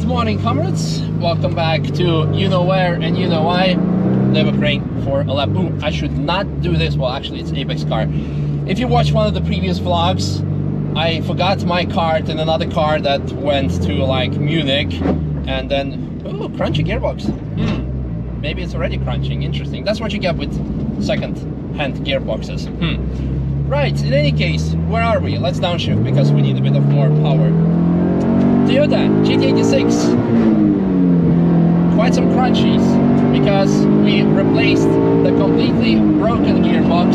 Good morning, comrades. Welcome back to you know where and you know why. Nürburgring for a lap. Ooh, I should not do this. Well, actually, it's Apex car. If you watched one of the previous vlogs, I forgot my card in another car that went to like Munich, and then ooh, crunchy gearbox. Maybe it's already crunching. Interesting. That's what you get with second-hand gearboxes. Right. In any case, where are we? Let's downshift because we need a bit of more power. Toyota GT86, quite some crunchies because we replaced the completely broken gearbox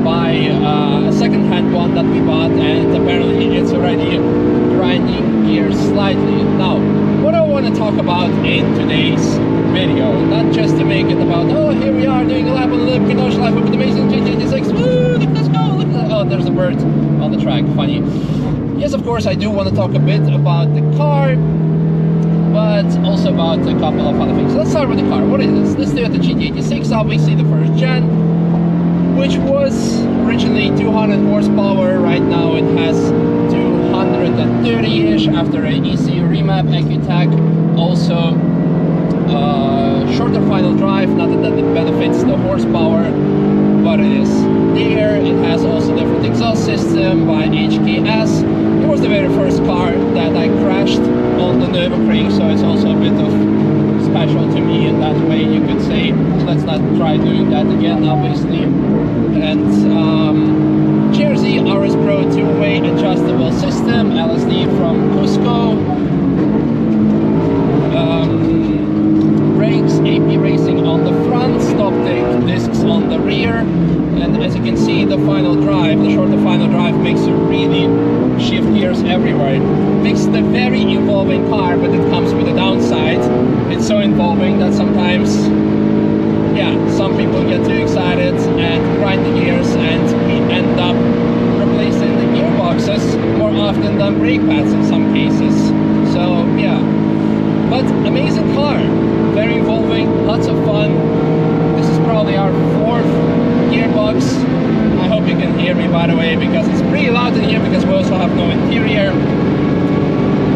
by a second-hand one that we bought, and apparently it's already grinding gears slightly. Now, what I want to talk about in today's video, not just to make it about, oh, here we are doing a lap on the Nürburgring Ocean Life with an amazing GT86, woo, let's go, look at that. Oh, there's a bird on the track, funny. Yes, of course, I do want to talk a bit about the car, but also about a couple of other things. Let's start with the car. What is this? This Toyota GT86, obviously the first gen, which was originally 200 horsepower. Right now it has 230-ish after an ECU remap, EcuTech. Also, shorter final drive, not that it benefits the horsepower, but it is there. It has also different exhaust system by HKS. It was the very first car that I crashed on the Nürburgring, so it's also a bit of special to me in that way, you could say. Let's not try doing that again, obviously. And Jersey RS Pro 2-way adjustable system, LSD from Cusco. Brakes, AP Racing on the front, stop discs on the rear, and as you can see, the final drive, the shorter final drive, makes you really shift gears everywhere. It makes it a very involving car, but it comes with a downside. It's so involving that sometimes, yeah, some people get too excited and grind the gears, and we end up replacing the gearboxes more often than brake pads in some cases. So yeah, but amazing car. Very involving, lots of fun. This is probably our fourth gearbox. I hope you can hear me, by the way, because it's pretty loud in here because we also have no interior.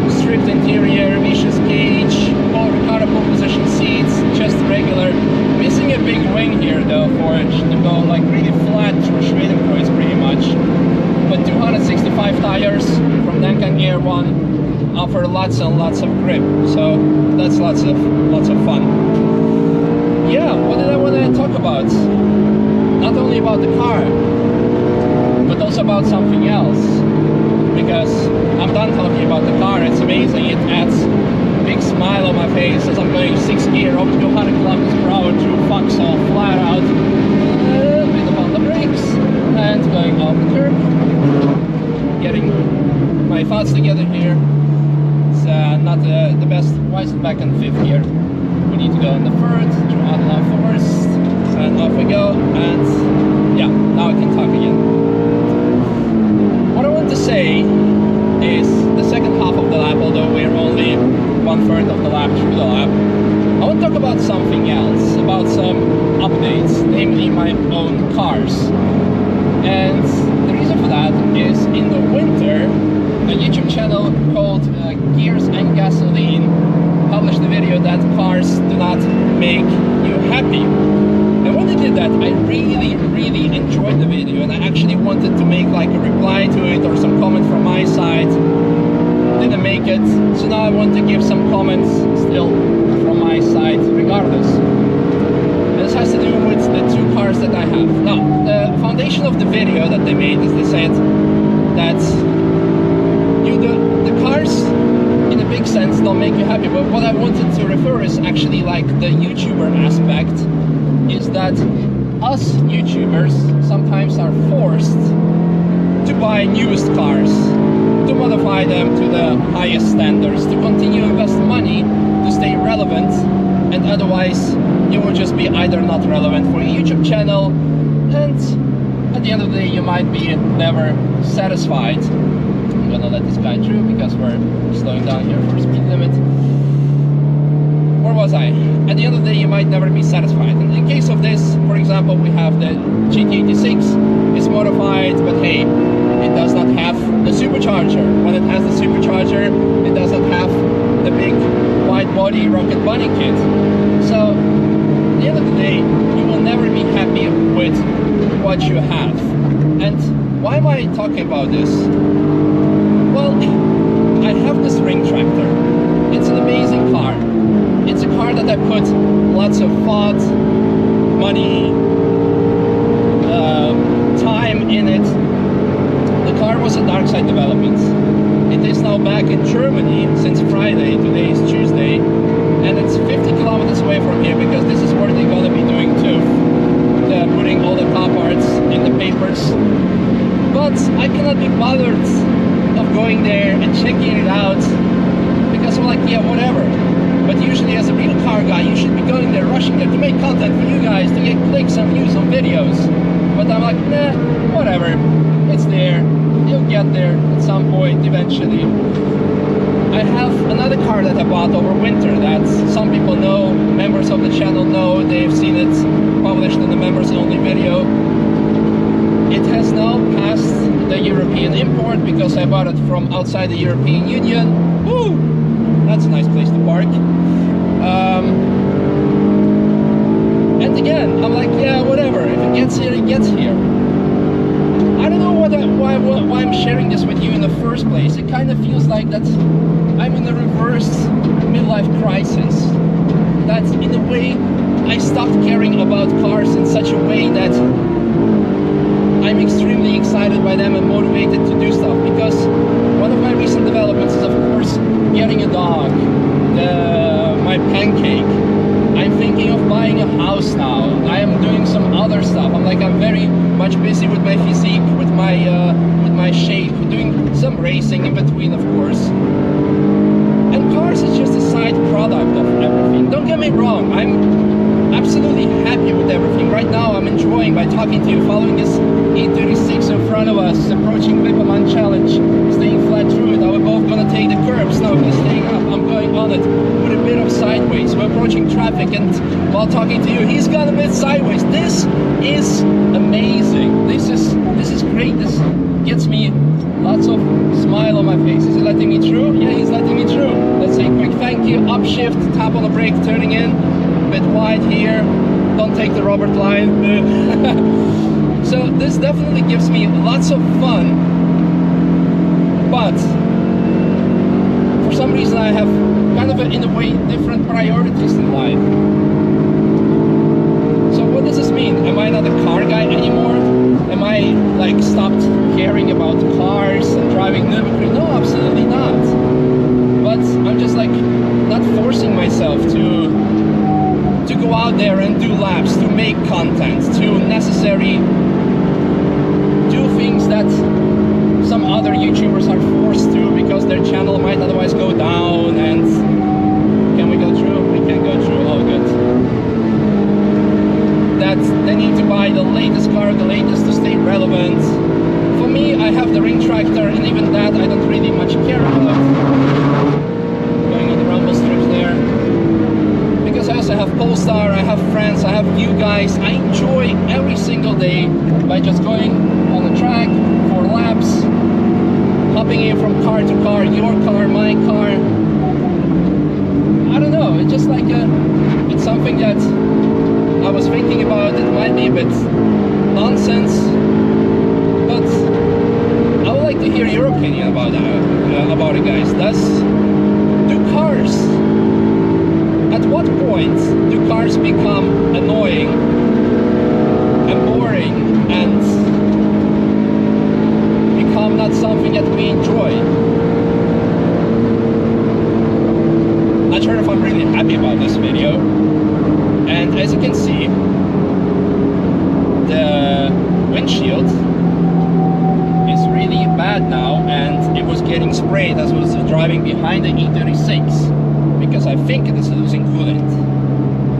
Stripped interior, Misha's cage, all Ricardo pole position seats, just regular. Missing a big wing here though for it to go like really flat through Schwedenkreuz pretty much. But 265 tires from Duncan Air 1. Offer lots and lots of grip, so that's lots of fun. Yeah, what did I want to talk about? Not only about the car, but also about something else, because I'm done talking about the car. It's amazing. It adds a big smile on my face as I'm going 6th gear up to 100 kilometers per hour through Foxhole flat out, a bit on the brakes, and going off the curb, getting my thoughts together here. Not the best. Why is it back in 5th gear? We need to go in the 3rd, through Adelaide Forest, and off we go, and yeah, now I can talk again. What I want to say is the second half of the lap, although we're only 1/3 of the lap through the lap, I want to talk about something else, about some updates, namely my own cars. And the reason for that is in the winter, a YouTube channel called Gears and Gasoline published a video that cars do not make you happy. And when they did that, I really enjoyed the video, and I actually wanted to make like a reply to it or some comment from my side. Didn't make it, so now I want to give some comments still from my side regardless. This has to do with the two cars that I have. Now, the foundation of the video that they made is they said that the cars in a big sense don't make you happy, but what I wanted to refer is actually like the YouTuber aspect, is that us YouTubers sometimes are forced to buy newest cars, to modify them to the highest standards, to continue to invest money to stay relevant, and otherwise you will just be either not relevant for your YouTube channel, and at the end of the day you might be never satisfied. I'm gonna let this guy through because we're slowing down here for speed limit. Where was I? At the end of the day, you might never be satisfied. And in case of this, for example, we have the GT86. It's modified, but hey, it does not have the supercharger. When it has the supercharger, it does not have the big wide body rocket bunny kit. So at the end of the day, you will never be happy with what you have. And why am I talking about this? Well, I have this ring tractor. It's an amazing car. It's a car that I put lots of thought, money, time in it. The car was a dark side development. It is now back in Germany since Friday. Today is Tuesday, and it's 50 kilometers away from here because this is where they're gonna be doing too. They're putting all the car parts in the papers. But I cannot be bothered of going there and checking it out because I'm like, yeah, whatever. But usually as a real car guy, you should be going there, rushing there to make content for you guys, to get clicks and views on videos. But I'm like, nah, whatever. It's there. You'll get there at some point eventually. I have another car that I bought over winter that some people know, members of the channel know, they've seen it published in the members only video. It has now passed the European import because I bought it from outside the European Union. Woo! That's a nice place to park. And again, I'm like, yeah, whatever. If it gets here, it gets here. I don't know why I'm sharing this with you in the first place. It kind of feels like that I'm in a reverse midlife crisis. That in a way, I stopped caring about cars in such a way that I'm extremely excited by them and motivated to do stuff. Because one of my recent developments is, of course, getting a dog, my pancake. I'm thinking of buying a house now. I am doing some other stuff. I'm very much busy with my physique, with my shape, doing some racing in between, of course. And cars is just a side product of everything. Don't get me wrong, I'm absolutely happy with everything. Right now I'm enjoying by talking to you, following this E36 in front of us, approaching Wipperman Challenge, staying flat through it. Now we're both gonna take the curbs. Now he's staying up, I'm going on it with a bit of sideways. We're approaching traffic, and while talking to you, he's gone a bit sideways. This is amazing. This is great. This gets me lots of smile on my face. Is he letting me through? Yeah, he's letting me through. Let's say a quick thank you. Upshift, tap on the brake, turning in. A bit wide here. Don't take the Robert line. So this definitely gives me lots of fun. But for some reason I have kind of, in a way, different priorities in life. So what does this mean? Am I not a car guy anymore? Am I like stopped caring about cars and driving Nürburgring? No, absolutely not. But I'm just like not forcing myself to go out there and do laps, to make content, to necessarily do things that some other YouTubers are forced to because their channel might otherwise go down. And can we go through? We can go through. Oh, good. That they need to buy the latest car, the latest to stay relevant. For me, I have the ring tractor, and even that I don't really much care about. Going on the rumble strips there. Because I also have Polestar, I have friends, I have you guys. I enjoy every single day by just going on the track for laps, hopping in from car to car, your car, my car. I don't know, it's just like it's something that I was thinking about. It might be a bit nonsense, but I would like to hear your opinion about it, guys. Do cars, at what point do cars become annoying and boring and become not something that we enjoy? Not sure if I'm really happy about this video. And as you can see, the windshield is really bad now, and it was getting sprayed as I was driving behind the E36 because I think it is losing coolant.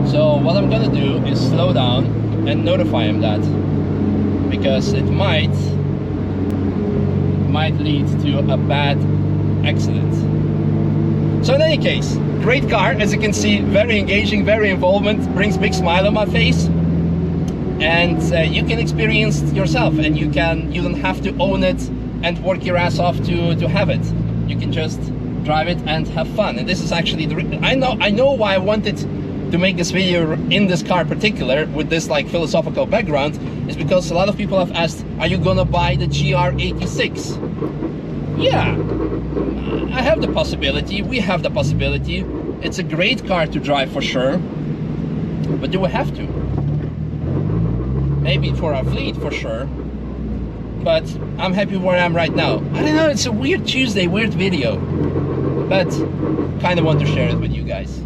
So what I'm gonna do is slow down and notify him that, because it might lead to a bad accident. So in any case, great car, as you can see, very engaging, very involvement, brings big smile on my face. And you can experience it yourself, and you don't have to own it and work your ass off to have it. You can just drive it and have fun. And this is actually I know why I wanted to make this video in this car in particular with this like philosophical background, is because a lot of people have asked, are you gonna buy the GR86? Yeah, I have the possibility, we have the possibility. It's a great car to drive for sure, but do we have to? Maybe for our fleet for sure, but I'm happy where I am right now. I don't know, it's a weird Tuesday, weird video, but kind of want to share it with you guys.